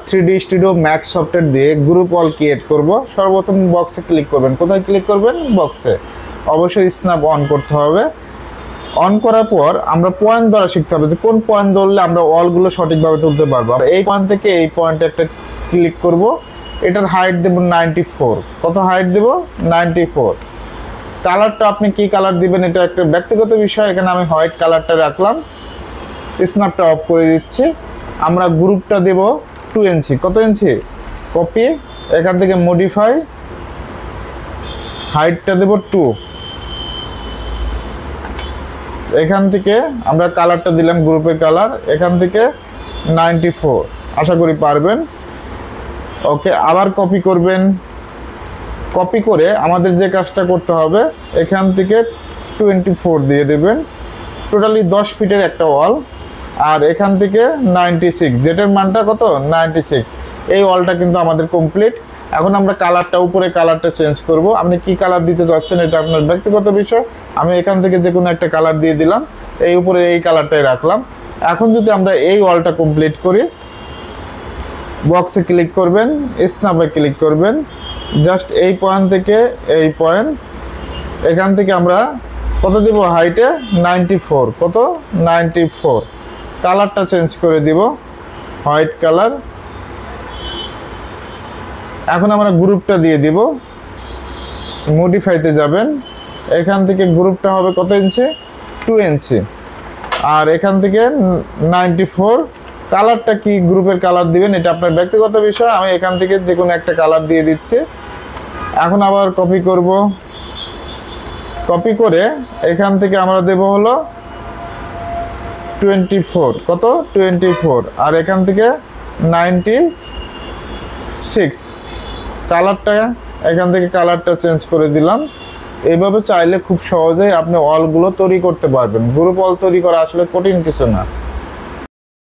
3D Studio Max software দিয়ে group ওয়াল create করব। সর্বপ্রথম বক্সে ক্লিক করবেন। কোথায় ক্লিক করবেন? বক্সে। অবশ্যই স্ন্যাপ অন করতে হবে। অন করার পর আমরা পয়েন্ট ধরা শিখতে হবে যে কোন পয়েন্ট ধরলে আমরা ওয়ালগুলো সঠিকভাবে তুলতে পারবো। এই পয়েন্ট থেকে এই পয়েন্টে একটা ক্লিক করব। এটার হাইট দেব 94। কত হাইট দেব? 94। কালারটা আপনি কি কালার দিবেন এটা একটা ব্যক্তিগত বিষয়। এখানে আমি হোয়াইট কালারটা রাখলাম। স্ন্যাপটা অফ করে দিচ্ছি। আমরা গ্রুপটা দেব 2 ইঞ্চি। কত ইঞ্চি? কপি, এখান থেকে মডিফাই, হাইটটা দেব 2। এখান থেকে আমরা কালারটা দিলাম গ্রুপের কালার, এখান থেকে 94। আশা করি পারবেন। ওকে, আবার কপি করবেন। কপি করে আমাদের যে কাজটা করতে হবে, এখান থেকে 24 দিয়ে দেবেন। টোটালি 10 ফিটের একটা ওয়াল। আর এখান থেকে 96, যেটার মানটা কত? 96। এই ওয়ালটা কিন্তু আমাদের কমপ্লিট। এখন আমরা কালারটা, উপরে কালারটা চেঞ্জ করব। আপনি কি কালার দিতে চাচ্ছেন এটা আপনার ব্যক্তিগত বিষয়। আমি এখান থেকে যে কোনো একটা কালার দিয়ে দিলাম। এই উপরে এই কালারটাই রাখলাম। এখন যদি আমরা এই ওয়ালটা কমপ্লিট করি, বক্সে ক্লিক করবেন, স্ন্যাপে ক্লিক করবেন। জাস্ট এই পয়েন্ট থেকে এই পয়েন্ট, এখান থেকে আমরা কত দিব? হাইটে 94। কত? 94। কালারটা চেঞ্জ করে দিব, হোয়াইট কালার। এখন আমরা গ্রুপটা দিয়ে দিব। মডিফাইতে যাবেন। এখান থেকে গ্রুপটা হবে কত ইঞ্চি? 2 ইঞ্চি। আর এখান থেকে 94। কালারটা কি গ্রুপের কালার দিবেন এটা আপনার ব্যক্তিগত বিষয়। আমি এখান থেকে যে কোনো একটা কালার দিয়ে দিচ্ছি। এখন আবার কপি করব। কপি করে এখান থেকে আমরা দেব হলো 24। কত? 24। আর এখান থেকে 96। কালারটা এখান থেকে কালারটা চেঞ্জ করে দিলাম। এইভাবে চাইলে খুব সহজেই আপনি ওয়ালগুলো তৈরি করতে পারবেন। গ্রুপ ওয়াল তৈরি করা আসলে কঠিন কিছু না।